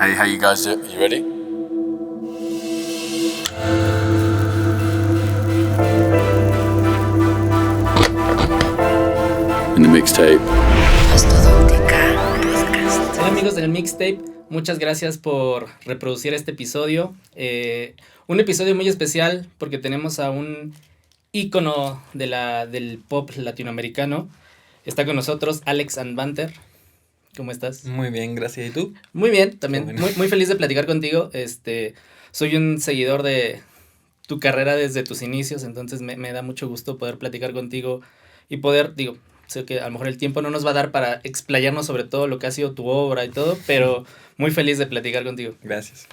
Hey, how you guys do? You ready? In the mixtape. Hola amigos del Mixtape, muchas gracias por reproducir este episodio. Un episodio muy especial porque tenemos a un ícono del pop latinoamericano. Está con nosotros Alex Anwandter. ¿Cómo estás? Muy bien, gracias. ¿Y tú? Muy bien, también. Qué bueno. Muy feliz de platicar contigo. Soy un seguidor de tu carrera desde tus inicios, entonces me da mucho gusto poder platicar contigo y poder, sé que a lo mejor el tiempo no nos va a dar para explayarnos sobre todo lo que ha sido tu obra y todo, pero muy feliz de platicar contigo. Gracias.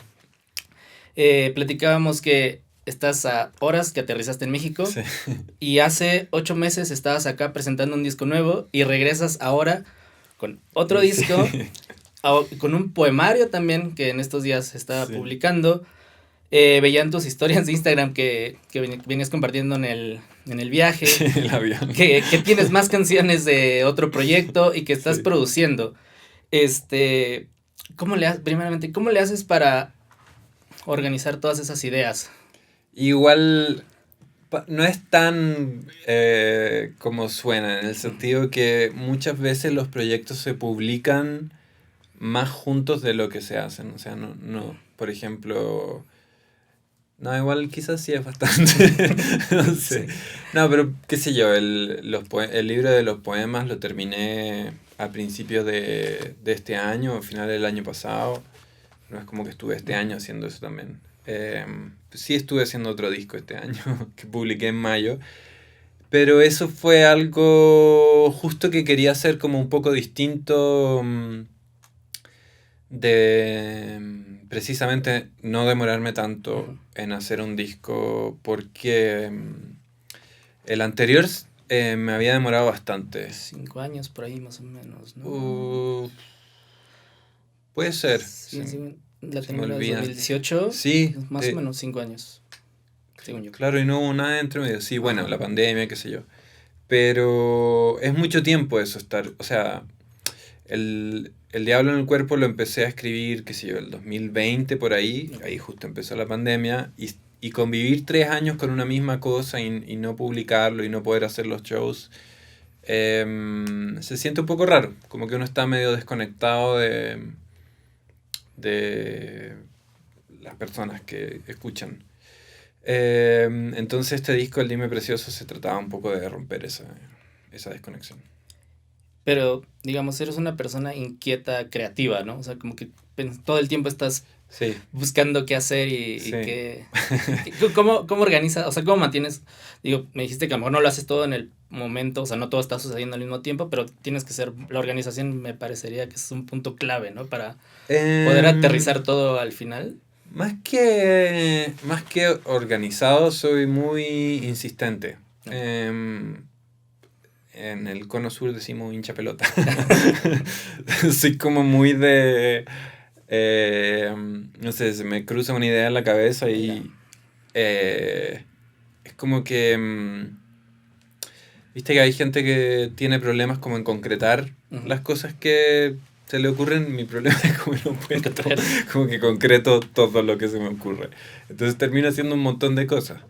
Platicábamos que estás a horas que aterrizaste en México. Sí. Y hace 8 meses estabas acá presentando un disco nuevo y regresas ahora con otro disco, con un poemario también que en estos días se estaba publicando. Veían tus historias de Instagram que venías compartiendo en el viaje. El avión. Que tienes más canciones de otro proyecto y que estás produciendo. Primeramente, ¿cómo le haces para organizar todas esas ideas? Igual no es tan como suena, en el sentido que muchas veces los proyectos se publican más juntos de lo que se hacen. O sea, no por ejemplo... No, igual quizás sí es bastante, no sé. Sí. No, pero qué sé yo, el libro de los poemas lo terminé a principios de este año, a finales del año pasado. No es como que estuve este año haciendo eso también. Sí estuve haciendo otro disco este año, que publiqué en mayo. Pero eso fue algo justo que quería hacer como un poco distinto, de precisamente no demorarme tanto en hacer un disco, porque el anterior me había demorado bastante. 5 años por ahí más o menos, ¿no? Puede ser. Sí. La tengo en 2018. Sí. Más o menos 5 años, según yo. Claro, y no hubo nada entre medio. Sí, bueno, la pandemia, qué sé yo. Pero es mucho tiempo eso estar, o sea... El Diablo en el Cuerpo lo empecé a escribir, qué sé yo, el 2020 por ahí justo empezó la pandemia, y convivir 3 años con una misma cosa y no publicarlo y no poder hacer los shows, se siente un poco raro, como que uno está medio desconectado de las personas que escuchan. Entonces este disco, El Dime Precioso, se trataba un poco de romper esa desconexión. Pero, digamos, eres una persona inquieta, creativa, ¿no? O sea, como que todo el tiempo estás buscando qué hacer y qué... ¿Cómo organizas? O sea, ¿cómo mantienes? Me dijiste que a lo mejor no lo haces todo en el momento, o sea, no todo está sucediendo al mismo tiempo, pero tienes que ser... La organización me parecería que es un punto clave, ¿no? Para poder aterrizar todo al final. Más que organizado, soy muy insistente. En el cono sur decimos hincha pelota. Soy como muy de... no sé, se me cruza una idea en la cabeza y... es como que... viste que hay gente que tiene problemas como en concretar las cosas que se le ocurren. Mi problema es como no puedo, como que concreto todo lo que se me ocurre. Entonces termino haciendo un montón de cosas.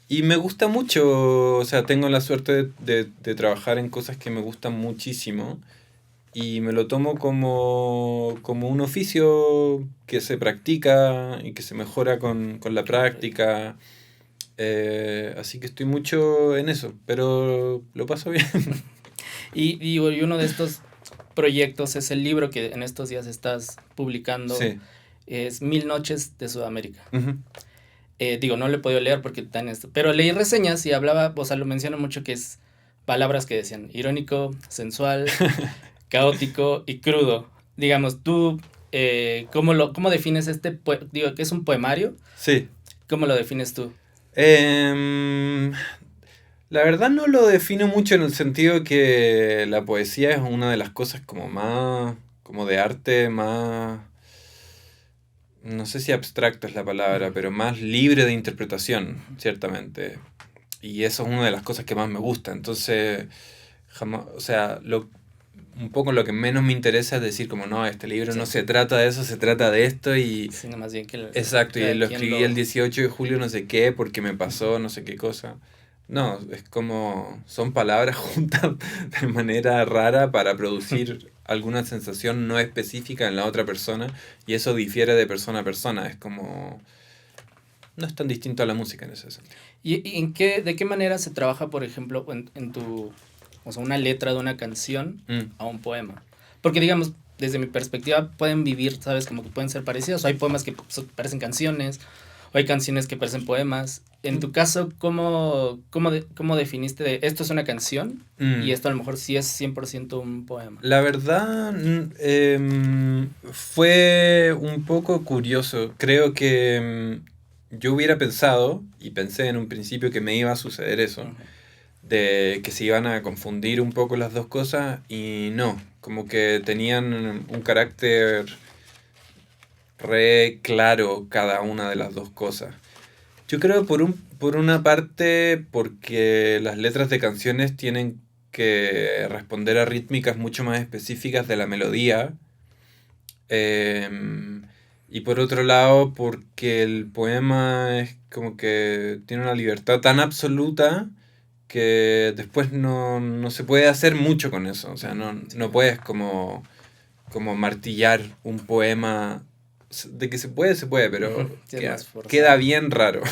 Y me gusta mucho, o sea, tengo la suerte de trabajar en cosas que me gustan muchísimo y me lo tomo como un oficio que se practica y que se mejora con la práctica. Así que estoy mucho en eso, pero lo paso bien. Y uno de estos proyectos es el libro que en estos días estás publicando. Sí. Es 1000 noches de Sudamérica. Uh-huh. No lo he podido leer porque está en esto, pero leí reseñas y hablaba, o sea, lo menciona mucho, que es palabras que decían irónico, sensual, caótico y crudo. Digamos, tú, ¿cómo defines que es un poemario? Sí. ¿Cómo lo defines tú? La verdad no lo defino mucho, en el sentido que la poesía es una de las cosas como más, como de arte más... No sé si abstracto es la palabra, pero más libre de interpretación, ciertamente. Y eso es una de las cosas que más me gusta. Entonces, jamás, o sea, un poco lo que menos me interesa es decir como, no, este libro no se trata de eso, se trata de esto y... Sí, no, más bien que... Exacto, y lo escribí el 18 de julio no sé qué, porque me pasó no sé qué cosa. No, es como, son palabras juntas de manera rara para producir alguna sensación no específica en la otra persona, y eso difiere de persona a persona, es como... No es tan distinto a la música en ese sentido. ¿Y de qué manera se trabaja, por ejemplo, en tu, o sea, una letra de una canción a un poema? Porque, digamos, desde mi perspectiva, pueden vivir, ¿sabes? Como que pueden ser parecidos. O hay poemas que parecen canciones, o hay canciones que parecen poemas. En tu caso, ¿cómo definiste de esto es una canción y esto a lo mejor sí es 100% un poema? La verdad, fue un poco curioso. Creo que yo hubiera pensado, y pensé en un principio que me iba a suceder eso, de que se iban a confundir un poco las dos cosas, y no, como que tenían un carácter re claro cada una de las dos cosas. Yo creo por una parte porque las letras de canciones tienen que responder a rítmicas mucho más específicas de la melodía. Y por otro lado, porque el poema es como que tiene una libertad tan absoluta que después no se puede hacer mucho con eso. O sea, no puedes como martillar un poema. De que se puede, pero queda bien raro.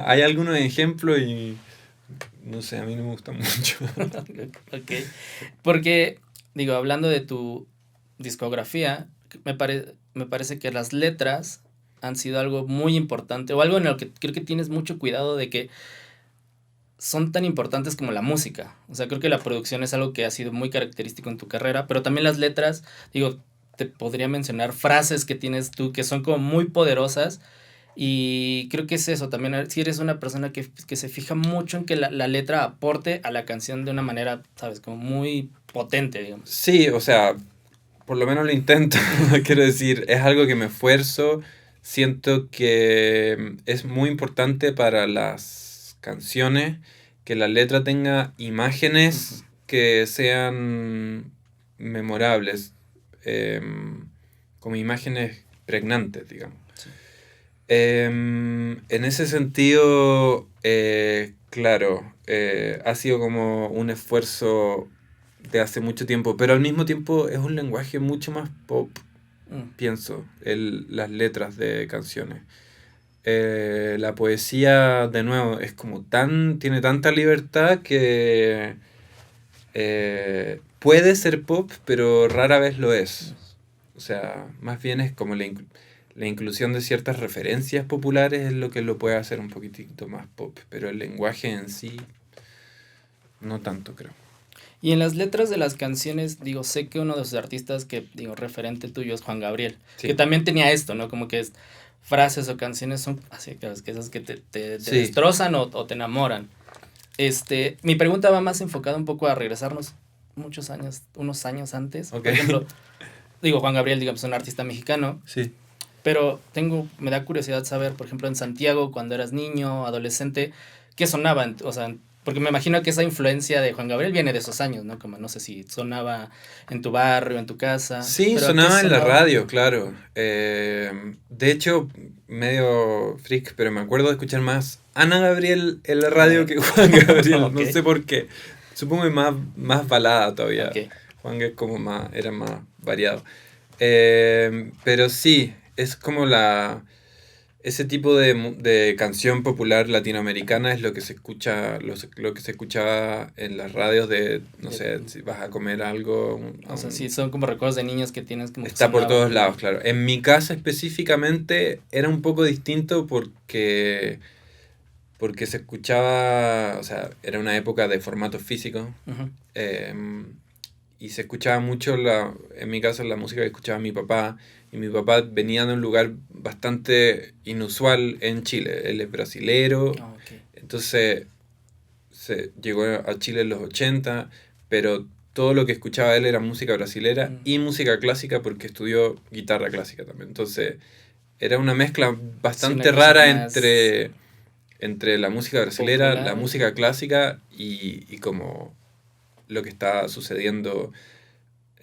Hay algunos ejemplos y no sé, a mí no me gusta mucho. Ok, porque, digo, hablando de tu discografía, me parece que las letras han sido algo muy importante, o algo en lo que creo que tienes mucho cuidado de que son tan importantes como la música. O sea, creo que la producción es algo que ha sido muy característico en tu carrera, pero también las letras, digo, te podría mencionar frases que tienes tú que son como muy poderosas, y creo que es eso también, si eres una persona que se fija mucho en que la letra aporte a la canción de una manera, sabes, como muy potente, digamos. Sí, o sea, por lo menos lo intento, quiero decir, es algo que me esfuerzo, siento que es muy importante para las canciones que la letra tenga imágenes que sean memorables, como imágenes pregnantes, digamos. Sí. En ese sentido, claro, ha sido como un esfuerzo de hace mucho tiempo, pero al mismo tiempo es un lenguaje mucho más pop, pienso, las letras de canciones. La poesía, de nuevo, es como tiene tanta libertad que puede ser pop, pero rara vez lo es. O sea, más bien es como la inclusión de ciertas referencias populares es lo que lo puede hacer un poquitito más pop, pero el lenguaje en sí, no tanto, creo. Y en las letras de las canciones, digo, sé que uno de sus artistas que, digo, referente tuyo es Juan Gabriel, sí, que también tenía esto, ¿no? Como que frases o canciones son así, claro, que esas que te sí, destrozan o te enamoran. Mi pregunta va más enfocada un poco a regresarnos unos años antes. Okay. Por ejemplo, digo, Juan Gabriel, digamos, es un artista mexicano. Sí. Pero me da curiosidad saber, por ejemplo, en Santiago, cuando eras niño, adolescente, ¿qué sonaba? O sea, porque me imagino que esa influencia de Juan Gabriel viene de esos años, ¿no? Como no sé si sonaba en tu barrio, en tu casa. Sí, sonaba en la radio, claro. De hecho, medio freak, pero me acuerdo de escuchar más Ana Gabriel en la radio que Juan Gabriel. Okay. No sé por qué. Supongo que más balada todavía. Okay. Juan es como era más variado. Pero sí, es como ese tipo de canción popular latinoamericana es lo que se escucha, lo que se escuchaba en las radios de, no sé, si vas a comer algo. O sea, sí, son como recuerdos de niños que tienes como... Está por todos lados, claro. En mi casa específicamente era un poco distinto porque se escuchaba, o sea, era una época de formato físico. Y se escuchaba mucho, en mi caso, la música que escuchaba mi papá. Y mi papá venía de un lugar bastante inusual en Chile. Él es brasilero. Oh, okay. Entonces, llegó a Chile en los 80, pero todo lo que escuchaba él era música brasilera y música clásica porque estudió guitarra clásica también. Entonces, era una mezcla bastante rara entre la música brasilera, popular, la música clásica y como lo que está sucediendo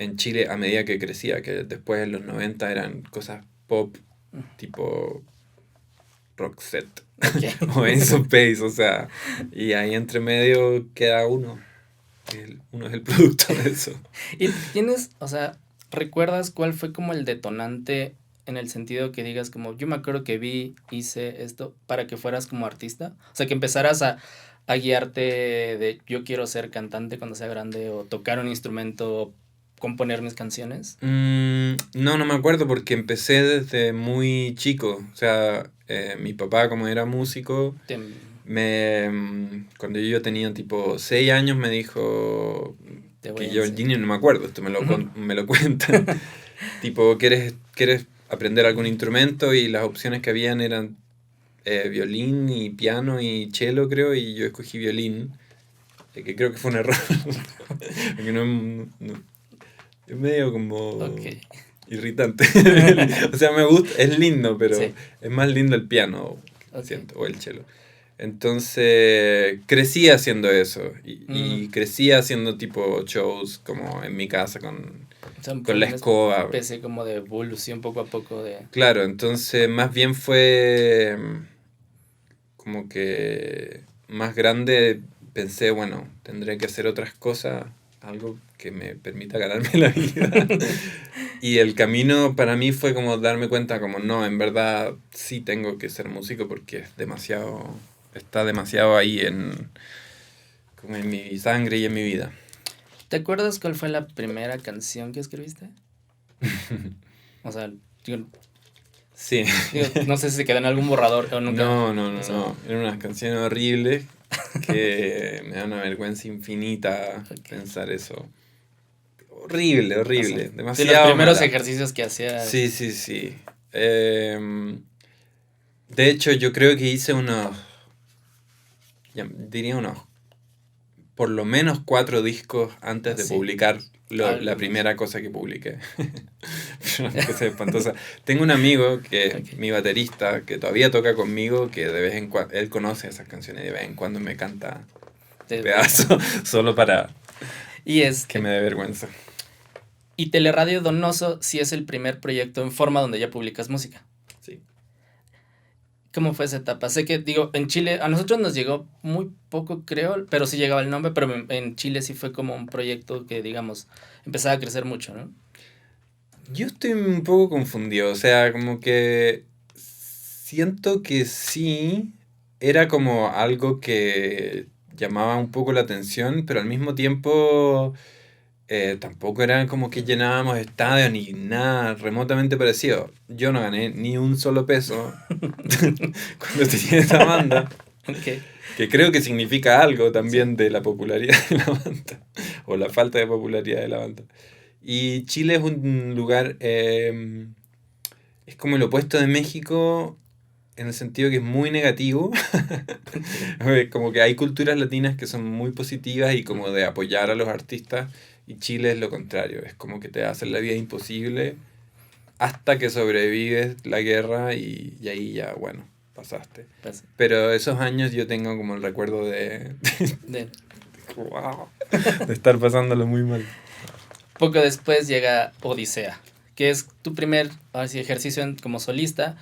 en Chile a medida que crecía, que después en los 90 eran cosas pop tipo Roxette o Ace of Base, o sea, y ahí entre medio queda uno. Uno es el producto de eso. ¿Y tienes, o sea, recuerdas cuál fue como el detonante en el sentido que digas como, yo me acuerdo que hice esto para que fueras como artista? O sea, que empezaras a guiarte de yo quiero ser cantante cuando sea grande o tocar un instrumento, componer mis canciones. No me acuerdo porque empecé desde muy chico. O sea, mi papá como era músico, cuando yo tenía tipo 6 años me dijo que yo el Gini no me acuerdo, esto me lo cuentan. Tipo, ¿quieres aprender algún instrumento? Y las opciones que habían eran violín y piano y cello, creo, y yo escogí violín, que creo que fue un error. Porque no, es medio como irritante. O sea, me gusta, es lindo, pero sí, es más lindo el piano, siento, o el cello. Entonces crecí haciendo eso y crecí haciendo tipo shows como en mi casa con la escoba. Empecé como de evolución poco a poco de... Claro, entonces más bien fue como que más grande pensé, bueno, tendré que hacer otras cosas, algo que me permita ganarme la vida. Y el camino para mí fue como darme cuenta como no, en verdad sí tengo que ser músico porque está demasiado ahí como en mi sangre y en mi vida. ¿Te acuerdas cuál fue la primera canción que escribiste? O sea, sí. No sé si se quedó en algún borrador o nunca. No. Eran unas canciones horribles que me da una vergüenza infinita pensar eso. Horrible. O sea, demasiado. De los primeros ejercicios que hacías. Sí. De hecho, yo creo que hice unos por lo menos 4 discos antes de publicar la primera cosa que publiqué. Una cosa espantosa. Tengo un amigo que mi baterista, que todavía toca conmigo, que de vez en cuando, él conoce esas canciones y de vez en cuando me canta un pedazo solo para que me dé vergüenza. Y Teleradio Donoso sí es el primer proyecto en forma donde ya publicas música. Sí. ¿Cómo fue esa etapa? Sé que, en Chile, a nosotros nos llegó muy poco, creo, pero sí llegaba el nombre, pero en Chile sí fue como un proyecto que, digamos, empezaba a crecer mucho, ¿no? Yo estoy un poco confundido, o sea, como que siento que sí, era como algo que llamaba un poco la atención, pero al mismo tiempo tampoco era como que llenábamos estadios ni nada remotamente parecido. Yo no gané ni un solo peso cuando tenía esta banda. Que creo que significa algo también de la popularidad de la banda, o la falta de popularidad de la banda. Y Chile es un lugar, es como el opuesto de México, en el sentido que es muy negativo. Como que hay culturas latinas que son muy positivas y como de apoyar a los artistas, y Chile es lo contrario, es como que te hacen la vida imposible hasta que sobrevives la guerra y ahí ya, bueno, pasaste. Pero esos años yo tengo como el recuerdo de estar pasándolo muy mal. Poco después llega Odisea, que es tu primer ejercicio como solista,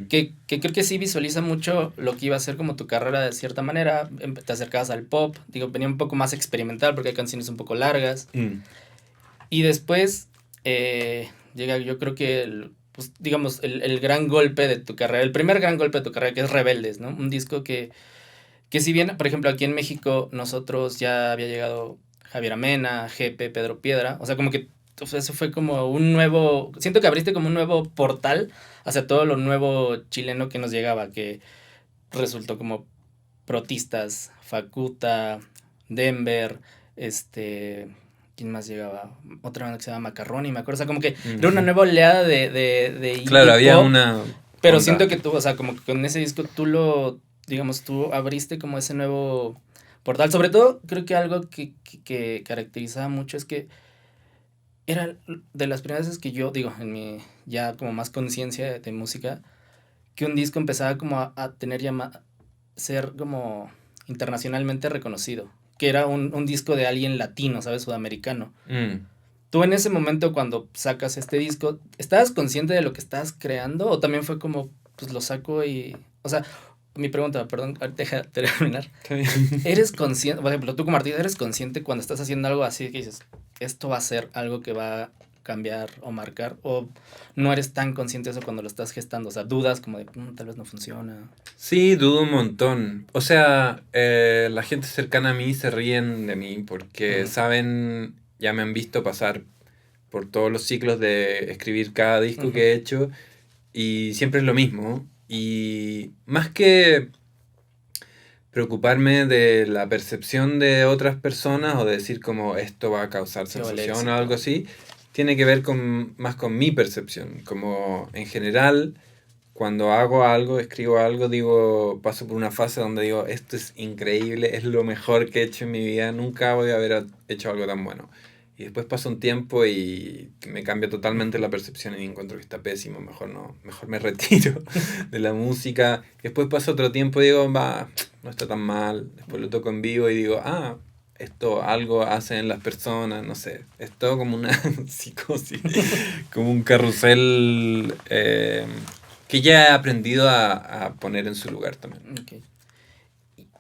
que creo que sí visualiza mucho lo que iba a ser como tu carrera de cierta manera. Te acercabas al pop, venía un poco más experimental porque hay canciones un poco largas. Y después llega, yo creo que el gran golpe de tu carrera, el primer gran golpe de tu carrera, que es Rebeldes, ¿no? Un disco que si bien, por ejemplo, aquí en México nosotros ya había llegado Javier Amena, Jepe, Pedro Piedra, o sea, como que eso fue como un nuevo, siento que abriste como un nuevo portal hacia todo lo nuevo chileno que nos llegaba, que resultó como Protistas, Facuta, Denver, ¿quién más llegaba? Otra banda que se llama Macarroni, me acuerdo, o sea, como que era una nueva oleada de claro, había una... Pero siento que tú, o sea, como que con ese disco tú abriste como ese nuevo portal. Sobre todo, creo que algo que caracterizaba mucho es que era de las primeras veces que yo, en mi ya como más conciencia de música, que un disco empezaba como a tener ser como internacionalmente reconocido. Que era un disco de alguien latino, ¿sabes? Sudamericano. tú en ese momento cuando sacas este disco, ¿estabas consciente de lo que estabas creando? ¿O también fue como, pues lo saco y... O sea, mi pregunta, perdón, deja de terminar. ¿Eres consciente, por ejemplo, tú como artista, eres consciente cuando estás haciendo algo así que dices, esto va a ser algo que va a cambiar o marcar? ¿O no eres tan consciente de eso cuando lo estás gestando? O sea, dudas como de, tal vez no funciona. Sí, dudo un montón. O sea, la gente cercana a mí se ríen de mí porque saben, ya me han visto pasar por todos los ciclos de escribir cada disco que he hecho y siempre es lo mismo. Y más que preocuparme de la percepción de otras personas o de decir como esto va a causar sensación o algo así, tiene que ver más con mi percepción. Como en general, cuando hago algo, escribo algo, digo, paso por una fase donde digo, esto es increíble, es lo mejor que he hecho en mi vida, nunca voy a haber hecho algo tan bueno. Y después pasa un tiempo y me cambia totalmente la percepción y encuentro que está pésimo, mejor me retiro de la música. Después pasa otro tiempo y digo, va, no está tan mal. Después lo toco en vivo y digo, esto algo hacen las personas, no sé. Es todo como una psicosis, como un carrusel que ya he aprendido a poner en su lugar también. Okay.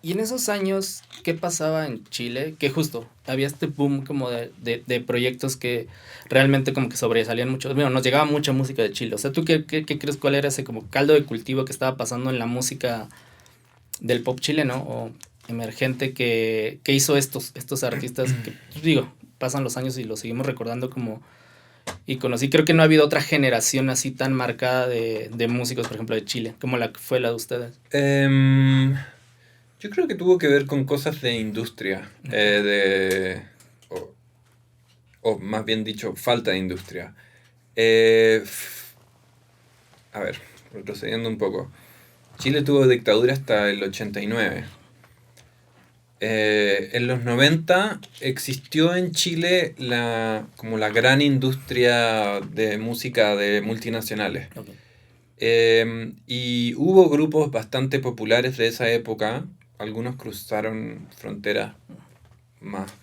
Y en esos años, ¿qué pasaba en Chile? Que justo había este boom como de proyectos que realmente como que sobresalían mucho. Bueno, nos llegaba mucha música de Chile. O sea, ¿tú qué crees cuál era ese como caldo de cultivo que estaba pasando en la música del pop chileno o emergente que hizo estos artistas que, digo, pasan los años y los seguimos recordando como íconos? Y creo que no ha habido otra generación así tan marcada de músicos, por ejemplo, de Chile, como la que fue la de ustedes. Yo creo que tuvo que ver con cosas de industria, o más bien dicho, falta de industria. A ver, retrocediendo un poco. Chile tuvo dictadura hasta el 89. En los 90 existió en Chile como la gran industria de música de multinacionales. Okay. Y hubo grupos bastante populares de esa época. Algunos cruzaron fronteras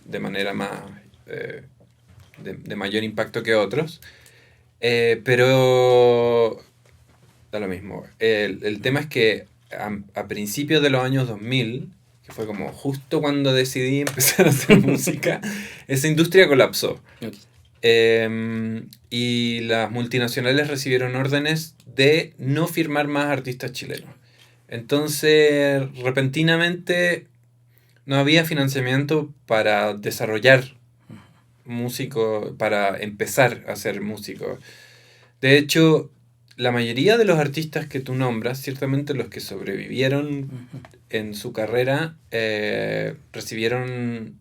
de manera más de mayor impacto que otros. Pero da lo mismo. El tema es que a principios de los años 2000, que fue como justo cuando decidí empezar a hacer música, esa industria colapsó. Okay. Y las multinacionales recibieron órdenes de no firmar más artistas chilenos. Entonces, repentinamente, no había financiamiento para desarrollar músicos, para empezar a ser músicos. De hecho, la mayoría de los artistas que tú nombras, ciertamente los que sobrevivieron en su carrera, recibieron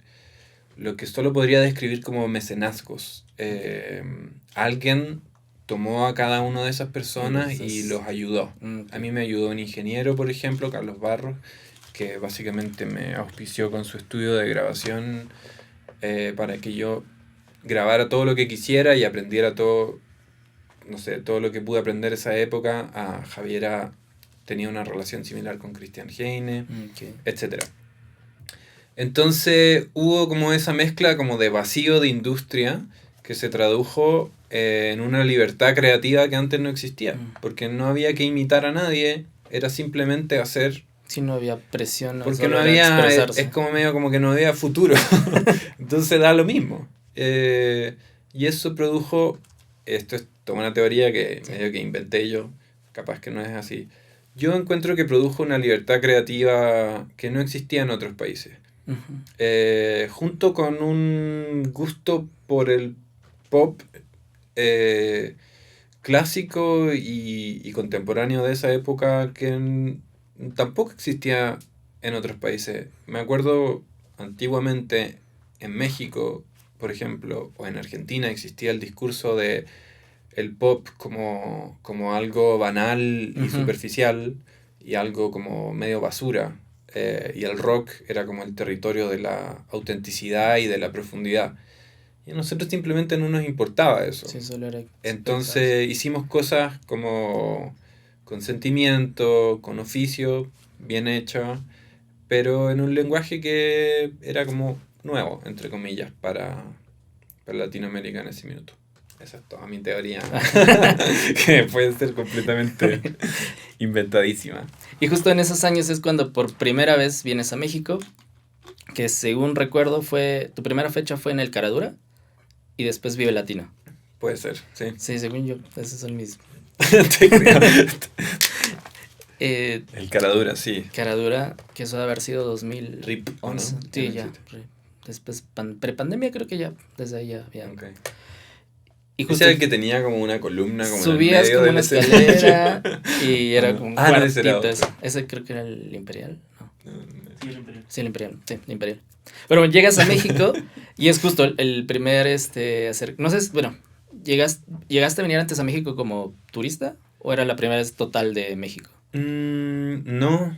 lo que solo podría describir como mecenazgos. Alguien tomó a cada una de esas personas y los ayudó. A mí me ayudó un ingeniero, por ejemplo, Carlos Barros, que básicamente me auspició con su estudio de grabación para que yo grabara todo lo que quisiera y aprendiera todo, no sé, todo lo que pude aprender esa época. A Javiera tenía una relación similar con Christian Heine, etc. Entonces hubo como esa mezcla como de vacío de industria que se tradujo en una libertad creativa que antes no existía, porque no había que imitar a nadie, era simplemente hacer. Sí, no había presión. Porque no había, es como medio como que no había futuro, entonces da lo mismo. Y eso produjo, esto es toda una teoría que medio que inventé yo, capaz que no es así. Yo encuentro que produjo una libertad creativa que no existía en otros países. Junto con un gusto por el pop clásico y contemporáneo de esa época que tampoco existía en otros países. Me acuerdo antiguamente en México, por ejemplo, o en Argentina existía el discurso de el pop como algo banal y superficial y algo como medio basura. Y el rock era como el territorio de la autenticidad y de la profundidad. Y a nosotros simplemente no nos importaba eso. Sí, solo era entonces hicimos cosas como con sentimiento, con oficio, bien hecho, pero en un lenguaje que era como nuevo, entre comillas, para para Latinoamérica en ese minuto. Esa es toda mi teoría, que puede ser completamente inventadísima. Y justo en esos años es cuando por primera vez vienes a México, que según recuerdo tu primera fecha fue en el Caradura y después Vive Latino. Puede ser, sí. Sí, según yo, esos son mis... Te creo. El Caradura, sí. Caradura, que eso debe haber sido 2011. RIP, ¿o no? Sí, ya. Después, prepandemia creo que ya, desde ahí ya. Okay. Y justo ese era el que tenía como una columna como subías en el medio como una escalera y era como un cuartito. Ese creo que era el Imperial, ¿no? Sí, el Imperial. Sí, el Imperial. Pero bueno, llegas a México y es justo el primer no sé, bueno, ¿llegaste a venir antes a México como turista o era la primera vez total de México? No,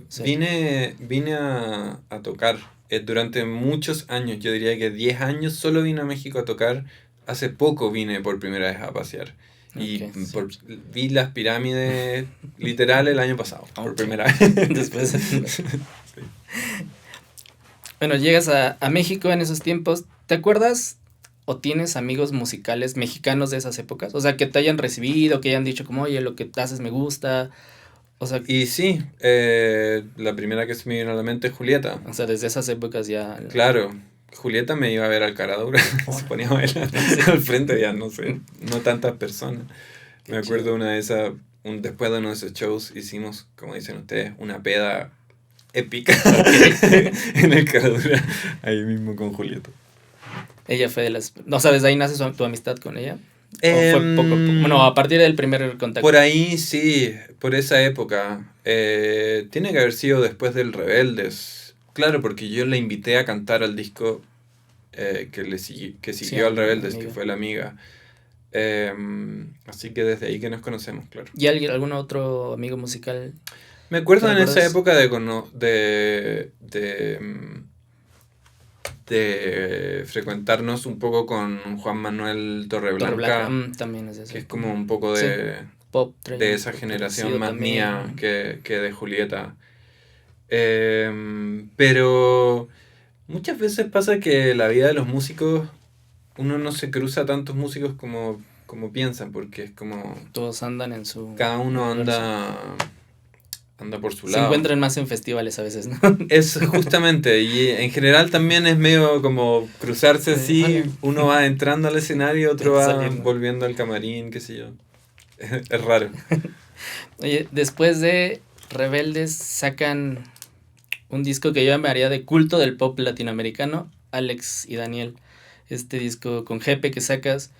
sí. Vine a tocar durante muchos años, yo diría que 10 años solo vine a México a tocar. Hace poco vine por primera vez a pasear. Y vi las pirámides literal el año pasado, por primera vez. Después. Sí. Bueno, llegas a México en esos tiempos. ¿Te acuerdas o tienes amigos musicales mexicanos de esas épocas? O sea, que te hayan recibido, que hayan dicho como, oye, lo que haces me gusta. O sea, y sí, la primera que se me vino a la mente es Julieta. O sea, desde esas épocas ya... Claro. Julieta me iba a ver al Caradura, se ponía a bailar al frente, ya no sé, no tantas personas. Me acuerdo una de esas, después de uno de esos shows hicimos, como dicen ustedes, una peda épica en el Caradura, ahí mismo con Julieta. Ella fue de las... No sabes, ¿de ahí nace tu amistad con ella? ¿O fue poco? Bueno, a partir del primer contacto. Por ahí sí, por esa época. Tiene que haber sido después del Rebeldes. Claro, porque yo la invité a cantar al disco que siguió al Rebeldes, que fue La Amiga. Así que desde ahí que nos conocemos, claro. ¿Y algún otro amigo musical? Me acuerdo en esa época de frecuentarnos un poco con Juan Manuel Torreblanca, también es eso. Que es como un poco de pop, de esa generación más también mía que de Julieta. Pero muchas veces pasa que la vida de los músicos, uno no se cruza a tantos músicos como piensan, porque es como... Todos andan en su... Cada uno anda por su lado. Se encuentran más en festivales a veces, ¿no? Es justamente, y en general también es medio como cruzarse así, uno va entrando al escenario, otro va volviendo al camarín, qué sé yo. Es raro. Oye, después de Rebeldes sacan un disco que yo llamaría de culto del pop latinoamericano, Alex y Daniel. Este disco con Jepe que sacas,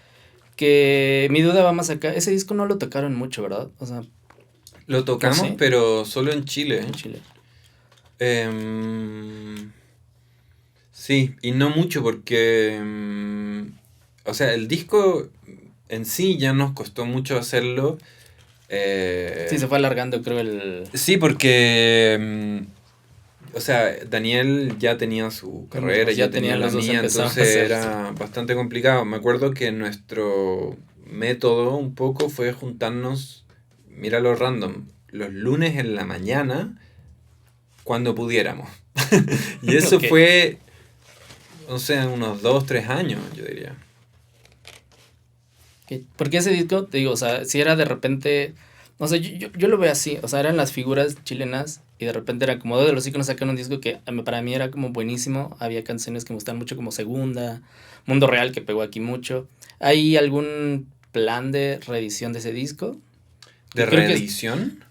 que mi duda va más acá. Ese disco no lo tocaron mucho, ¿verdad? O sea... Lo tocamos, ¿sí? Pero solo en Chile. En Chile. Sí, y no mucho porque... o sea, el disco en sí ya nos costó mucho hacerlo. Sí, se fue alargando, creo, Sí, porque... o sea, Daniel ya tenía su carrera, ya tenía la mía, entonces era bastante complicado. Me acuerdo que nuestro método un poco fue juntarnos... Mira lo random, los lunes en la mañana, cuando pudiéramos. Y eso fue, no sé, unos 2-3 años, yo diría. Porque ese disco, te digo, o sea, si era de repente, o sea, yo lo veo así, o sea, eran las figuras chilenas y de repente era como de los íconos sacaron un disco que para mí era como buenísimo, había canciones que me gustan mucho como Segunda, Mundo Real que pegó aquí mucho. ¿Hay algún plan de reedición de ese disco? ¿De reedición?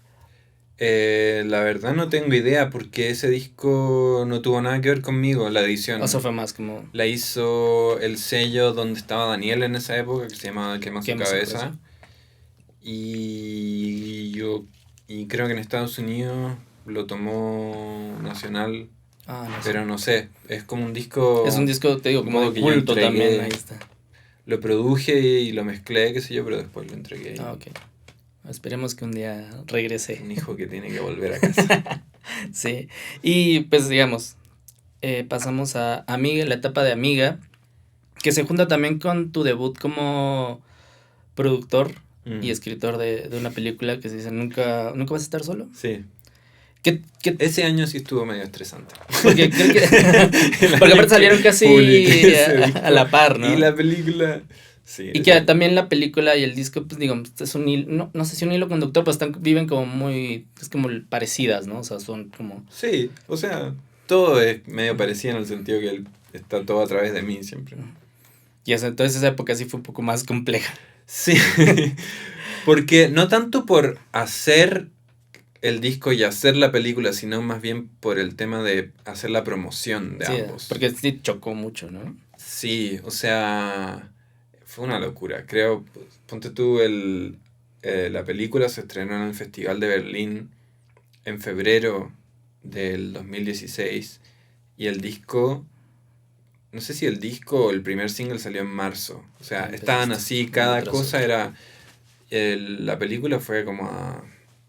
La verdad no tengo idea porque ese disco no tuvo nada que ver conmigo, la edición. O sea, fue más como... La hizo el sello donde estaba Daniel en esa época, que se llamaba Quema su cabeza. Y creo que en Estados Unidos lo tomó Nacional, no pero no sé, es como un disco... Es un disco, te digo, como de culto también, ahí está. Lo produje y lo mezclé, qué sé yo, pero después lo entregué. Ok. Esperemos que un día regrese. Un hijo que tiene que volver a casa. Sí. Y pues digamos, pasamos a Amiga, la etapa de Amiga, que se junta también con tu debut como productor y escritor de una película que se dice Nunca vas a estar solo. Sí. Ese año sí estuvo medio estresante. Porque creo que... porque aparte salieron casi a la par, ¿no? Y la película... Sí, y que también la película y el disco, pues digamos, es un hilo, no sé si un hilo conductor, pero viven como muy, es como parecidas, ¿no? O sea, son como... Sí, o sea, todo es medio parecido en el sentido que está todo a través de mí siempre. Y entonces esa época sí fue un poco más compleja. Sí, porque no tanto por hacer el disco y hacer la película, sino más bien por el tema de hacer la promoción de ambos. Porque sí chocó mucho, ¿no? Sí, o sea, fue una locura. Creo, ponte tú, la película se estrenó en el Festival de Berlín en febrero del 2016 y el disco, no sé si el disco o el primer single salió en marzo. O sea, estaban así, cada cosa era... la película fue como a,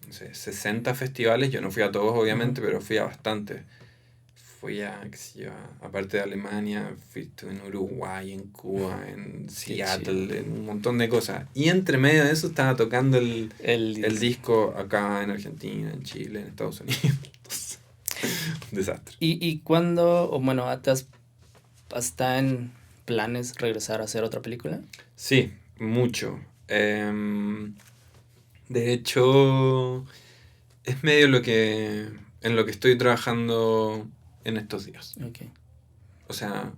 no sé, 60 festivales. Yo no fui a todos, obviamente, pero fui a bastantes. Fui a, qué sé yo, aparte de Alemania, estuve en Uruguay, en Cuba, en Seattle, en un montón de cosas. Y entre medio de eso estaba tocando el disco acá en Argentina, en Chile, en Estados Unidos. Un desastre. ¿Y cuándo, o bueno, ¿está en planes regresar a hacer otra película? Sí, mucho. De hecho, es medio en lo que estoy trabajando en estos días. Okay. O sea,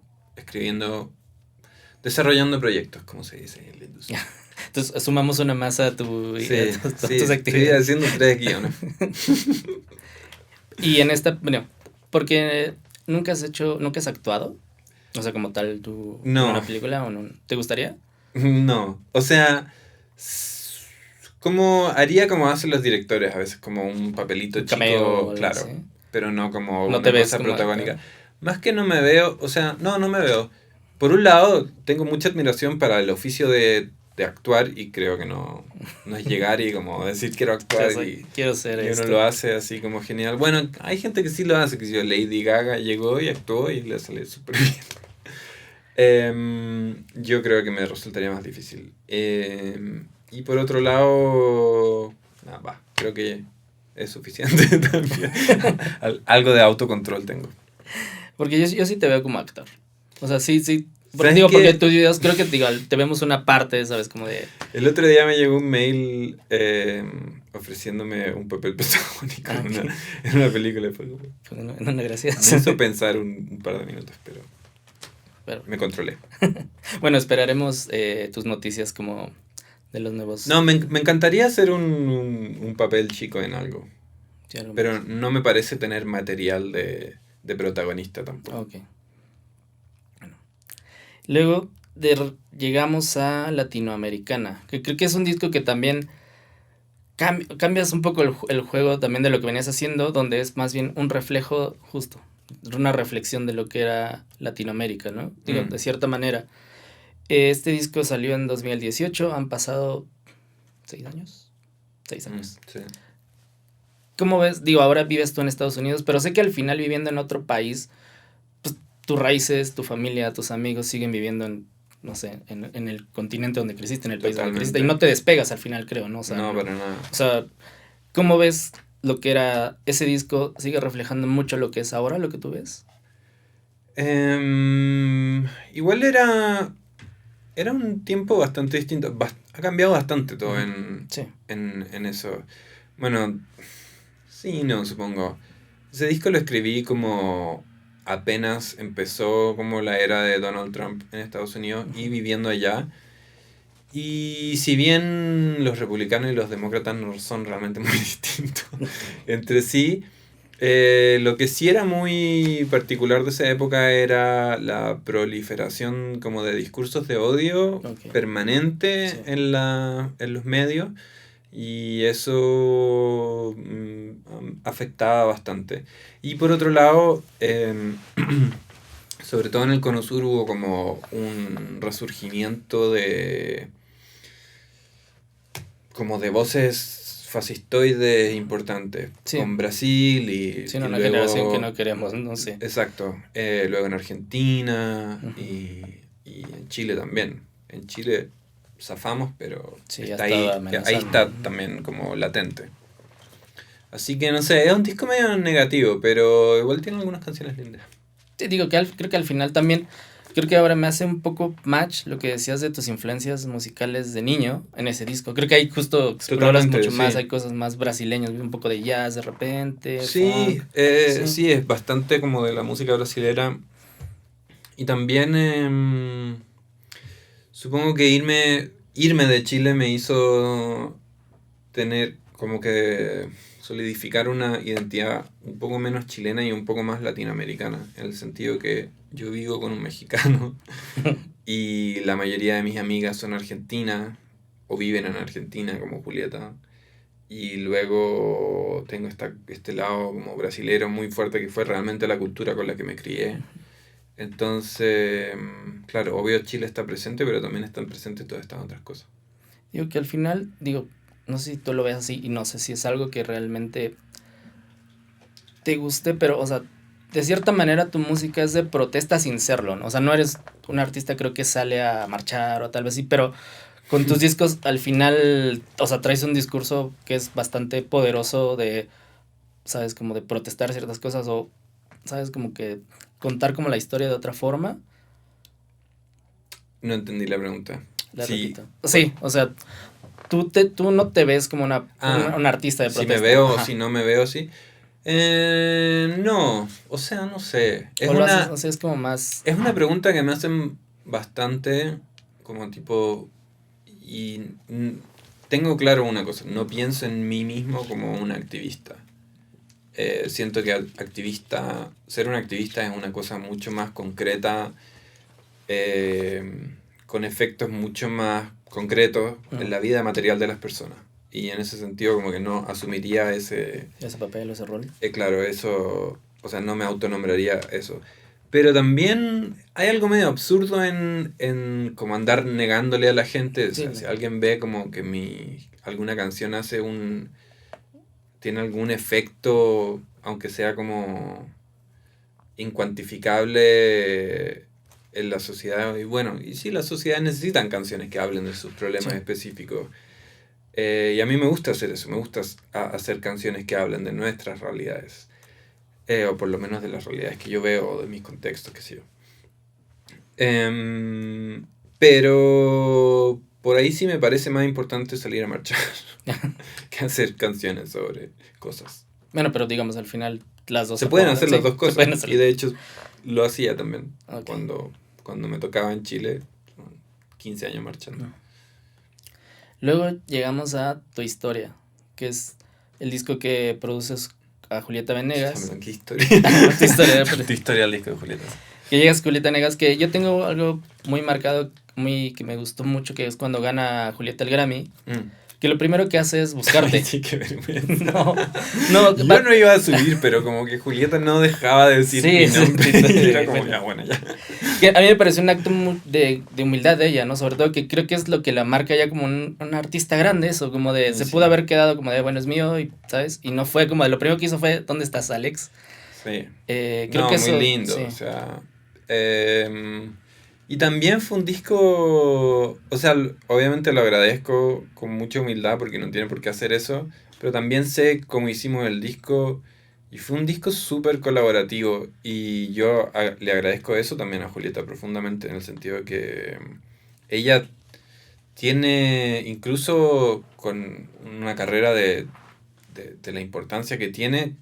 desarrollando proyectos, como se dice en la industria. Entonces, sumamos una más a tus actividades. Estoy haciendo 3 guiones. Y en esta, bueno, porque nunca has actuado, o sea, como tal, en una película, o no, ¿te gustaría? No, o sea, haría como hacen los directores a veces, como un papelito chico, cameo, claro, ¿sí? pero no como no una te ves cosa como protagónica. actor. Más que no me veo, o sea, no me veo. Por un lado, tengo mucha admiración para el oficio de actuar y creo que no es llegar y como decir quiero actuar quiero ser y uno lo hace así como genial. Bueno, hay gente que sí lo hace, que si Lady Gaga llegó y actuó y le salió súper bien. Yo creo que me resultaría más difícil. Y por otro lado, creo que es suficiente también. Algo de autocontrol tengo. Porque yo sí te veo como actor. O sea, sí. Porque tus videos creo que te vemos una parte, ¿sabes? Como de... El otro día me llegó un mail ofreciéndome un papel protagónico en una película. No, gracias. Me hizo pensar un par de minutos, pero me controlé. Bueno, esperaremos tus noticias como de los nuevos... No, me encantaría hacer un papel chico en algo. Sí, pero no me parece tener material de protagonista tampoco. Ok. Bueno. Luego llegamos a Latinoamericana, que creo que es un disco que también cambias un poco el juego también de lo que venías haciendo, donde es más bien un reflejo justo, una reflexión de lo que era Latinoamérica, ¿no? Digo, de cierta manera. Este disco salió en 2018, han pasado 6 años. 6 años. Sí. ¿Cómo ves? Digo, ahora vives tú en Estados Unidos, pero sé que al final viviendo en otro país, pues tus raíces, tu familia, tus amigos siguen viviendo en, no sé, en el continente donde creciste, en el país donde creciste, y no te despegas al final, creo, ¿no? O sea, no, para nada. O sea, ¿cómo ves lo que era ese disco? ¿Sigue reflejando mucho lo que es ahora, lo que tú ves? Igual era un tiempo bastante distinto. Ha cambiado bastante todo en eso. Bueno, sí, no, supongo. Ese disco lo escribí como apenas empezó como la era de Donald Trump en Estados Unidos y viviendo allá. Y si bien los republicanos y los demócratas no son realmente muy distintos entre sí, lo que sí era muy particular de esa época era la proliferación como de discursos de odio permanente en los medios, y eso afectaba bastante. Y por otro lado, sobre todo en el Cono Sur hubo como un resurgimiento de voces fascistoides importantes, con Brasil y una luego, generación que no queremos, no sé. Exacto, luego en Argentina y en Chile también. En Chile zafamos, pero ahí está también como latente. Así que no sé, es un disco medio negativo, pero igual tiene algunas canciones lindas. Te digo que creo que al final también, creo que ahora me hace un poco match lo que decías de tus influencias musicales de niño en ese disco. Creo que ahí justo exploras mucho más, hay cosas más brasileñas, un poco de jazz de repente, sí, funk. sí, es bastante como de la música brasilera. Y también supongo que irme de Chile me hizo tener como que solidificar una identidad un poco menos chilena y un poco más latinoamericana, en el sentido que yo vivo con un mexicano y la mayoría de mis amigas son argentinas o viven en Argentina, como Julieta, y luego tengo este lado como brasilero muy fuerte que fue realmente la cultura con la que me crié. Entonces, claro, obvio Chile está presente, pero también están presentes todas estas otras cosas. Digo que al final, no sé si tú lo ves así y no sé si es algo que realmente te guste, pero, o sea, de cierta manera tu música es de protesta sin serlo, ¿no? O sea, no eres un artista creo que sale a marchar o tal vez sí, pero con tus discos al final, o sea, traes un discurso que es bastante poderoso de, ¿sabes? Como de protestar ciertas cosas o, ¿sabes? Como que contar como la historia de otra forma. No entendí la pregunta. Repito. Sí, o sea, tú no te ves como un artista de protesta. Si me veo o si no me veo, sí. No, o sea, no sé. Es como más... Es una pregunta que me hacen bastante, como tipo... Y tengo claro una cosa, no pienso en mí mismo como un activista. Siento que ser un activista es una cosa mucho más concreta, con efectos mucho más concretos en la vida material de las personas. Y en ese sentido como que no asumiría ese papel, ese rol. Claro, eso, o sea, no me autonombraría eso. Pero también hay algo medio absurdo en como andar negándole a la gente. Sí, o sea, si alguien ve como que alguna canción tiene algún efecto, aunque sea como incuantificable en la sociedad. Y bueno, y sí, las sociedades necesitan canciones que hablen de sus problemas específicos. Y a mí me gusta hacer eso, me gusta hacer canciones que hablen de nuestras realidades. O por lo menos de las realidades que yo veo, o de mis contextos, qué sé yo. Pero por ahí sí me parece más importante salir a marchar que hacer canciones sobre cosas. Bueno, pero digamos, al final las dos... Se pueden hacer las dos cosas. Y de hecho lo hacía también cuando me tocaba en Chile, 15 años marchando. Luego llegamos a Tu Historia, que es el disco que produces a Julieta Venegas. ¿Qué historia? Tu historia al disco de Julieta. Que llegas Julieta Venegas, que yo tengo algo muy marcado, que me gustó mucho, que es cuando gana Julieta el Grammy. Que lo primero que hace es buscarte. Sí, qué vergüenza. Yo no iba a subir, pero como que Julieta no dejaba de decir mi nombre. Sí, era como, ya. Que a mí me pareció un acto de humildad de ella, ¿no? Sobre todo que creo que es lo que la marca ya como un artista grande, eso, como de, se pudo haber quedado como de, bueno, es mío, y, ¿sabes? Y no fue como de, lo primero que hizo fue, ¿dónde estás, Alex? Sí. Creo que muy eso, lindo, o sea... y también fue un disco, o sea, obviamente lo agradezco con mucha humildad porque no tiene por qué hacer eso, pero también sé cómo hicimos el disco y fue un disco súper colaborativo y yo le agradezco eso también a Julieta profundamente en el sentido de que ella tiene, incluso con una carrera de la importancia que tiene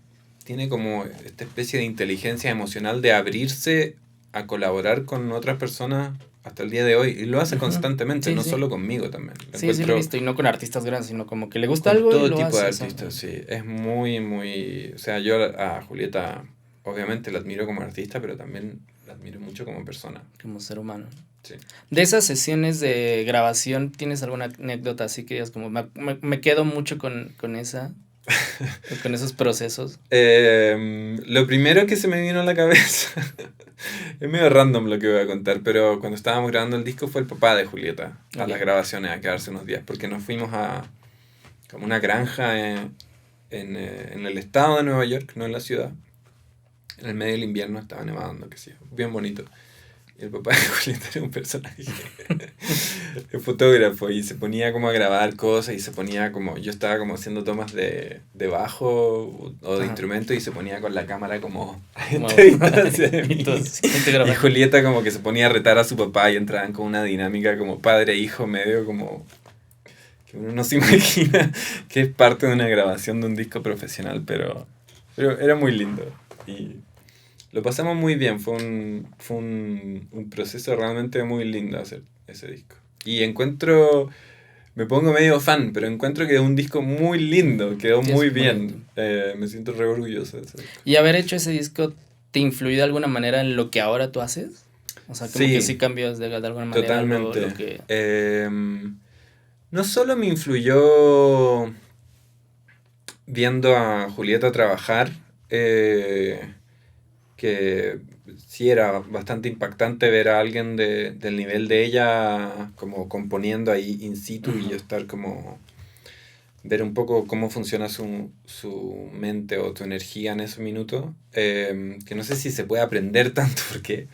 como esta especie de inteligencia emocional de abrirse a colaborar con otras personas hasta el día de hoy. Y lo hace constantemente, no solo conmigo también. Sí, lo he visto. Y no con artistas grandes, sino como que le gusta algo todo y lo tipo hace, de artistas, sí. Es muy, muy... O sea, yo a Julieta obviamente la admiro como artista, pero también la admiro mucho como persona. Como ser humano. Sí. De esas sesiones de grabación, ¿tienes alguna anécdota así que digas como, me quedo mucho con esa... con esos procesos? Lo primero que se me vino a la cabeza es medio random lo que voy a contar, pero cuando estábamos grabando el disco fue el papá de Julieta a las grabaciones a quedarse unos días porque nos fuimos a como una granja en el estado de Nueva York, no en la ciudad. En el medio del invierno estaba nevando, que sí, bien bonito. Y el papá de Julieta era un personaje, el fotógrafo, y se ponía como a grabar cosas y se ponía como, yo estaba como haciendo tomas de bajo o de instrumento y se ponía con la cámara como a esta distancia de mí. Y Julieta como que se ponía a retar a su papá y entraban con una dinámica como padre-hijo medio como que uno no se imagina que es parte de una grabación de un disco profesional, pero era muy lindo y lo pasamos muy bien, fue un proceso realmente muy lindo hacer ese disco. Y me pongo medio fan, pero encuentro que es un disco muy lindo, quedó muy bien. Me siento re orgulloso de ese disco. ¿Y haber hecho ese disco te influyó de alguna manera en lo que ahora tú haces? O sea, como que sí cambias de alguna manera. Totalmente. Lo que... no solo me influyó viendo a Julieta trabajar, que sí era bastante impactante ver a alguien del nivel de ella como componiendo ahí in situ y yo estar como ver un poco cómo funciona su mente o tu energía en esos minutos, que no sé si se puede aprender tanto porque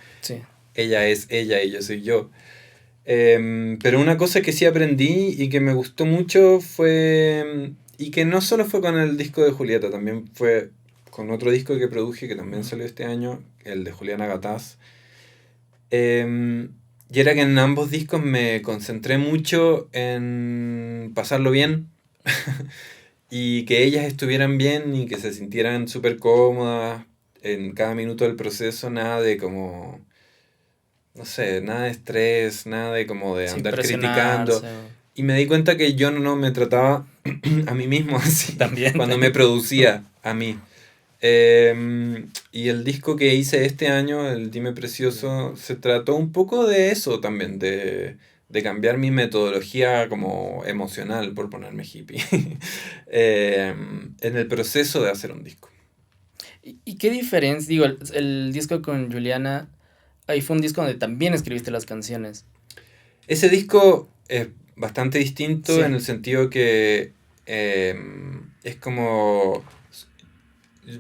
ella es ella y yo soy yo. Pero una cosa que sí aprendí y que me gustó mucho fue, y que no solo fue con el disco de Julieta, también fue con otro disco que produje que también salió este año, el de Juliana Gataz. Y era que en ambos discos me concentré mucho en pasarlo bien y que ellas estuvieran bien y que se sintieran súper cómodas en cada minuto del proceso, nada de como, no sé, nada de estrés, nada de como de andar criticando. Y me di cuenta que yo no me trataba a mí mismo así también cuando me producía a mí. Y el disco que hice este año, el Dime Precioso, se trató un poco de eso también, de cambiar mi metodología como emocional, por ponerme hippie, en el proceso de hacer un disco. ¿Y qué diferencia? Digo, el disco con Juliana, ahí fue un disco donde también escribiste las canciones. Ese disco es bastante distinto en el sentido que es como...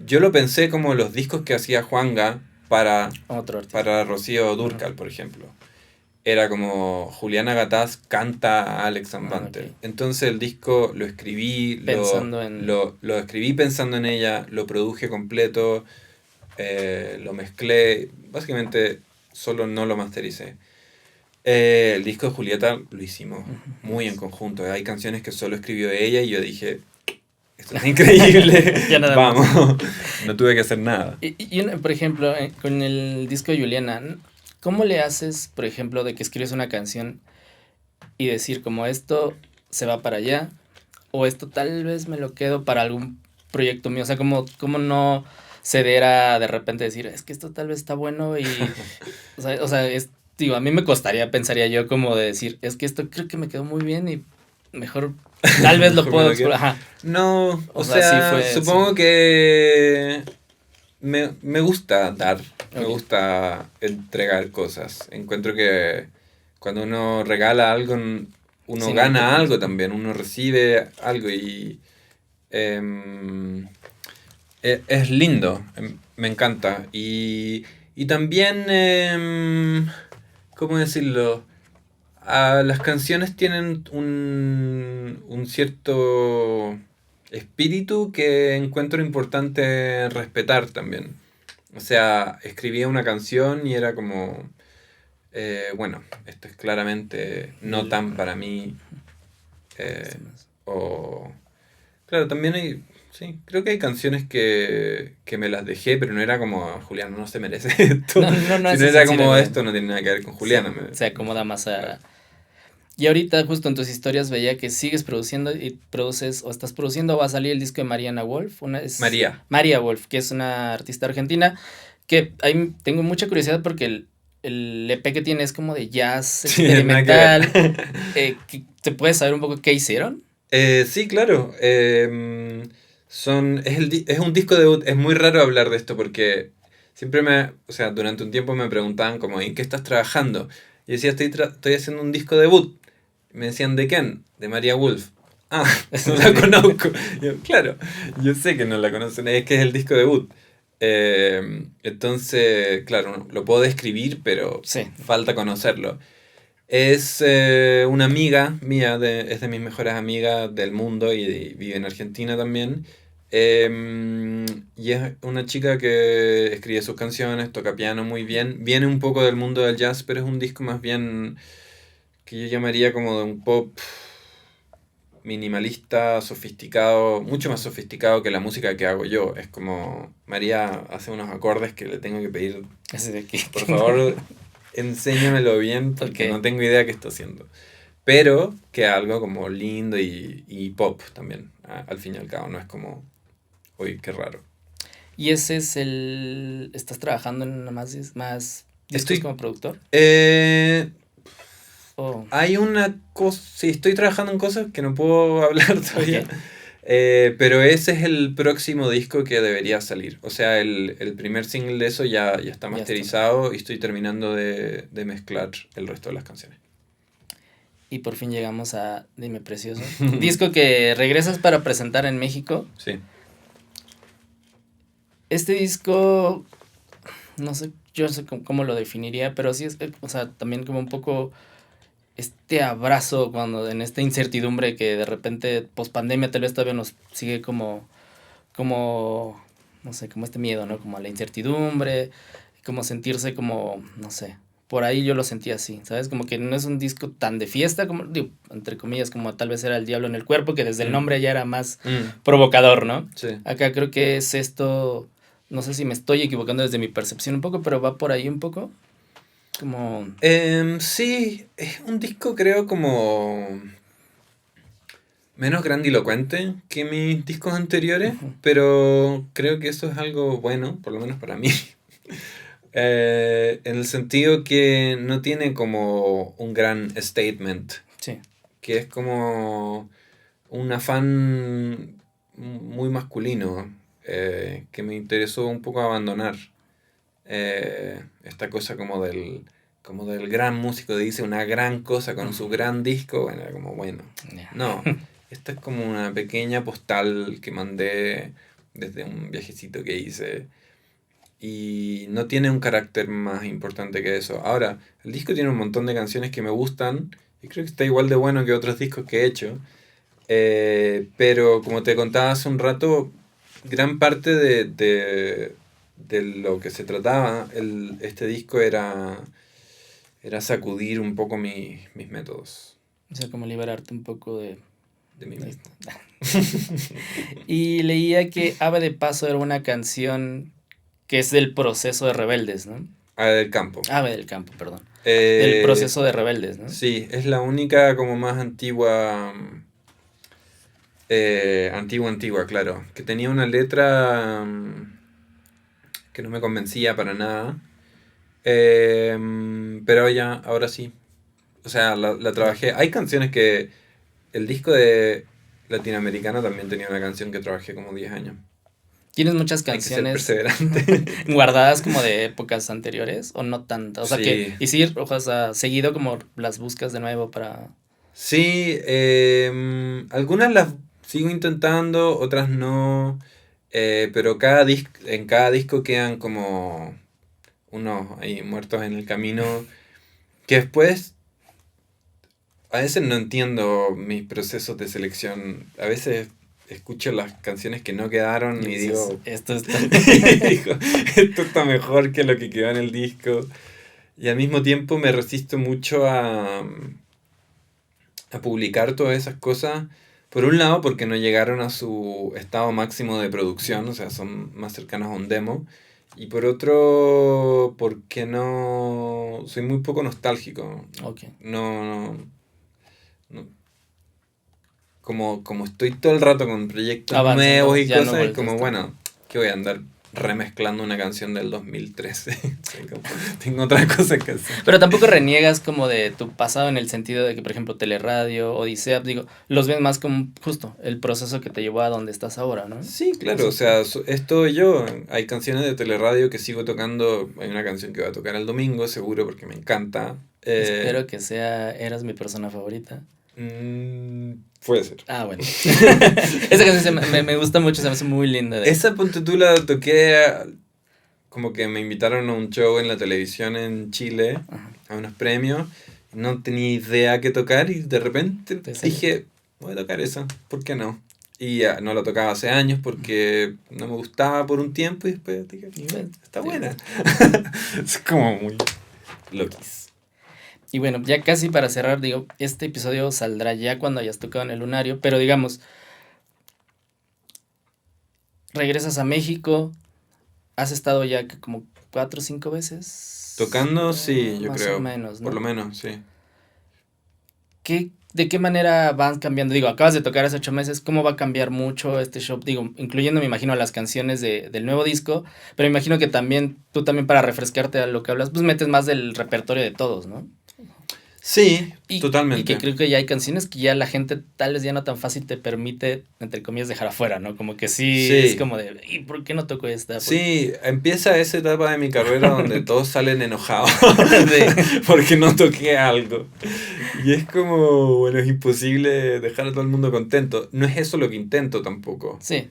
Yo lo pensé como los discos que hacía Juanga para Rocío Dúrcal, por ejemplo. Era como Juliana Gataz canta a Alex Anwandter. Okay. Entonces el disco lo escribí lo escribí pensando en ella, lo produje completo, lo mezclé, básicamente solo no lo mastericé. El disco de Julieta lo hicimos muy en conjunto. Hay canciones que solo escribió ella y yo dije... Esto es increíble. Vamos. No tuve que hacer nada. Y por ejemplo, con el disco de Juliana, ¿cómo le haces, por ejemplo, de que escribes una canción y decir como esto se va para allá o esto tal vez me lo quedo para algún proyecto mío? O sea, ¿cómo no ceder a de repente decir, es que esto tal vez está bueno y... o sea digo, a mí me costaría, pensaría yo, como de decir, es que esto creo que me quedó muy bien y mejor... Tal vez lo puedo explorar. No, o sea supongo que me gusta dar, me gusta entregar cosas. Encuentro que cuando uno regala algo, uno gana algo también, uno recibe algo y es lindo, me encanta. Y también, ¿cómo decirlo? Las canciones tienen un cierto espíritu que encuentro importante respetar también. O sea, escribía una canción y era como, bueno, esto es claramente no tan para mí. Claro, también hay, sí, creo que hay canciones que me las dejé, pero no era como, Juliana no se merece esto. No era como, esto no tiene nada que ver con Juliana. Se acomoda más a... Y ahorita justo en tus historias veía que sigues produciendo y produces o estás produciendo, va a salir el disco de Mariana Wolf. María Wolf, que es una artista argentina, que ahí tengo mucha curiosidad porque el EP que tiene es como de jazz experimental. ¿Se puede saber un poco qué hicieron? Sí, claro. Es un disco debut. Es muy raro hablar de esto porque siempre durante un tiempo me preguntaban como, ¿en qué estás trabajando? Y decía, estoy haciendo un disco debut. Me decían, ¿de quién? De María Wolf. No la conozco. Yo, claro, yo sé que no la conocen, es que es el disco debut. Entonces, claro, lo puedo describir, pero Sí. falta conocerlo. Es una amiga mía, es de mis mejores amigas del mundo y vive en Argentina también. Y es una chica que escribe sus canciones, toca piano muy bien. Viene un poco del mundo del jazz, pero es un disco más bien que yo llamaría como de un pop minimalista, sofisticado, mucho más sofisticado que la música que hago yo. Es como María hace unos acordes que le tengo que pedir, Así de que, por favor, enséñamelo bien porque Ok. no tengo idea qué está haciendo. Pero que algo como lindo y pop también, al fin y al cabo, no es como, uy, qué raro. ¿Y ese es el... ¿Estás trabajando en más discos Estoy, como productor? eh, Oh, hay una cosa, sí, estoy trabajando en cosas que no puedo hablar todavía. ok. Pero ese es el próximo disco que debería salir. O sea, el primer single de eso ya está Ya está. masterizado y estoy terminando de mezclar el resto de las canciones. Y por fin llegamos a Dime Precioso. Disco que regresas para presentar en México. Sí. Este disco, no sé, yo no sé cómo lo definiría, pero sí es, o sea, también como un poco este abrazo cuando en esta incertidumbre que de repente post pandemia tal vez todavía nos sigue como, no sé, como este miedo, ¿no? Como a la incertidumbre, como sentirse como, no sé, por ahí yo lo sentí así, ¿sabes? Como que no es un disco tan de fiesta como, digo, entre comillas, como tal vez era El Diablo en el Cuerpo, que desde el nombre ya era más provocador, ¿no? Sí. Acá creo que es esto, no sé si me estoy equivocando desde mi percepción un poco, pero va por ahí un poco, como... Sí, es un disco creo como menos grandilocuente que mis discos anteriores, pero creo que eso es algo bueno, por lo menos para mí. En el sentido que no tiene como un gran statement, Sí, que es como un afán muy masculino, que me interesó un poco abandonar. Esta cosa como del gran músico que dice una gran cosa con su gran disco, bueno, era como bueno. ya. No, esta es como una pequeña postal que mandé desde un viajecito que hice y no tiene un carácter más importante que eso. Ahora, el disco tiene un montón de canciones que me gustan y creo que está igual de bueno que otros discos que he hecho. Pero como te contaba hace un rato, gran parte de lo que se trataba, este disco era sacudir un poco mis métodos O sea, como liberarte un poco de mí de mismo. esto. Y leía que Ave de Paso era una canción que es del proceso de Rebeldes, ¿no? Del campo. Ave del Campo, perdón. Del proceso de Rebeldes, ¿no? Sí, es la única como más antigua, antigua, claro, que tenía una letra que no me convencía para nada, pero ya, ahora sí, o sea, la trabajé. Hay canciones que, el disco de Latinoamericano también tenía una canción que trabajé como 10 años. ¿Tienes muchas Hay que ser canciones perseverante. guardadas como de épocas anteriores o no tantas? O sea, Sí. y sí, o sea, seguido como las buscas de nuevo para... Sí, algunas las sigo intentando, otras no, pero en cada disco quedan como unos ahí muertos en el camino, que después a veces no entiendo mis procesos de selección, a veces escucho las canciones que no quedaron y dices, digo, esto está... digo, esto está mejor que lo que quedó en el disco, y al mismo tiempo me resisto mucho a publicar todas esas cosas. Por un lado, porque no llegaron a su estado máximo de producción, o sea, son más cercanos a un demo. Y por otro, porque no. Soy muy poco nostálgico. Ok. No. no- como estoy todo el rato con proyectos Avanzando, nuevos y ya no cosas, es vuelves a como, estar. bueno, que voy a andar remezclando una canción del 2013. Tengo otra cosa que hacer. Pero tampoco reniegas como de tu pasado en el sentido de que, por ejemplo, Teleradio, Odisea, digo, los ves más como justo el proceso que te llevó a donde estás ahora, ¿no? Sí, claro, o sea, es todo yo. Hay canciones de Teleradio que sigo tocando. Hay una canción que voy a tocar el domingo, seguro, porque me encanta. Espero que sea Eras mi persona favorita. Puede ser. Ah, bueno. Esa canción me gusta mucho, se me hace muy linda. Esa ponte tú la toqué como que me invitaron a un show en la televisión en Chile, a unos premios. No tenía idea qué tocar y de repente dije, voy a tocar eso, ¿por qué no? Y ya, no lo tocaba hace años porque no me gustaba por un tiempo y después dije, está buena. Es como muy loquis. Y bueno, ya casi para cerrar, digo, este episodio saldrá ya cuando hayas tocado en el Lunario, pero digamos, regresas a México, has estado ya como 4 o 5 veces. Tocando, sí, yo más creo. O menos, ¿no? Por lo menos, sí. ¿De qué manera van cambiando? Digo, acabas de tocar hace 8 meses, ¿cómo va a cambiar mucho este show? Digo, incluyendo, me imagino, las canciones del nuevo disco, pero me imagino que también, tú también para refrescarte a lo que hablas, pues metes más del repertorio de todos, ¿no? Sí, totalmente. Y que creo que ya hay canciones que ya la gente tal vez ya no tan fácil te permite, entre comillas, dejar afuera, ¿no? Como que sí. Es como de, ¿y por qué no toco esta? Sí, empieza esa etapa de mi carrera donde todos salen enojados porque no toqué algo. Y es como, bueno, es imposible dejar a todo el mundo contento. No es eso lo que intento tampoco. Sí.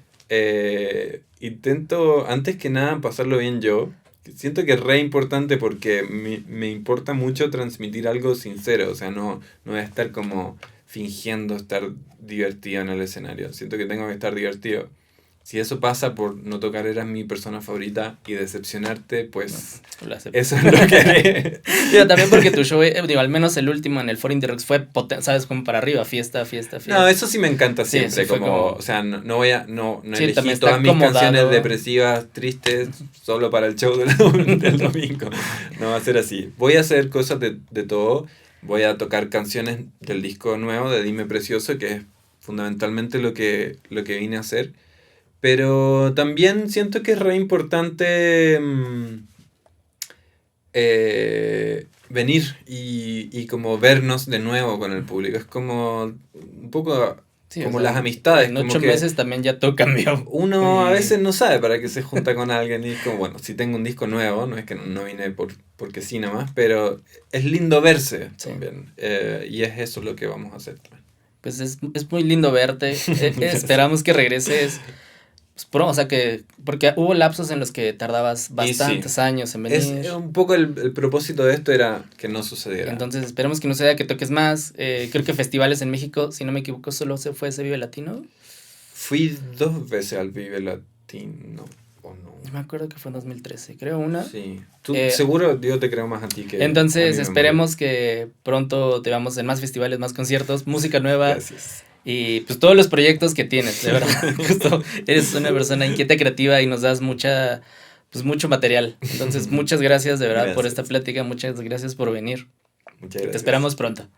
Intento, antes que nada, pasarlo bien yo. Siento que es re importante porque me importa mucho transmitir algo sincero, o sea, no voy a estar como fingiendo estar divertido en el escenario, siento que tengo que estar divertido. Si eso pasa por no tocar Eras mi persona favorita y decepcionarte, pues no, eso es lo que haré. Pero también porque tu show, digo, al menos el último en el Foro Indie Rocks fue, ¿sabes? Como para arriba, fiesta. No, eso sí me encanta siempre, sí, como, o sea, no sí, elegí todas mis acomodado. Canciones depresivas, tristes, solo para el show del domingo. No va a ser así. Voy a hacer cosas de todo, voy a tocar canciones del disco nuevo de Dime Precioso, que es fundamentalmente lo que vine a hacer. Pero también siento que es re importante venir y como vernos de nuevo con el público. Es como un poco como las amistades. En 8 meses también ya todo cambió. Uno a veces no sabe para qué se junta con alguien y es como, bueno, si tengo un disco nuevo, no es que no vine porque sí nomás, pero es lindo verse también. Y es eso lo que vamos a hacer también. Pues es muy lindo verte. Esperamos que regreses. Pues, o sea que, porque hubo lapsos en los que tardabas bastantes años en venir. Un poco el propósito de esto era que no sucediera. Entonces esperemos que no suceda, que toques más. Creo que festivales en México, si no me equivoco, solo se fue ese Vive Latino. Fui 2 veces al Vive Latino, ¿o no? Me acuerdo que fue en 2013, creo una. Sí, tú seguro yo te creo más a ti que entonces esperemos que pronto te veamos en más festivales, más conciertos, música nueva. Gracias. Y pues todos los proyectos que tienes, de verdad. Justo eres una persona inquieta, creativa y nos das mucho material. Entonces, muchas gracias de verdad por esta plática. Muchas gracias por venir. Muchas gracias. Te esperamos pronto.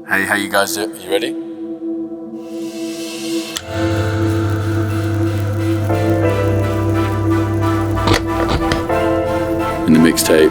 Hey, how you guys? Are you ready? In the mixtape.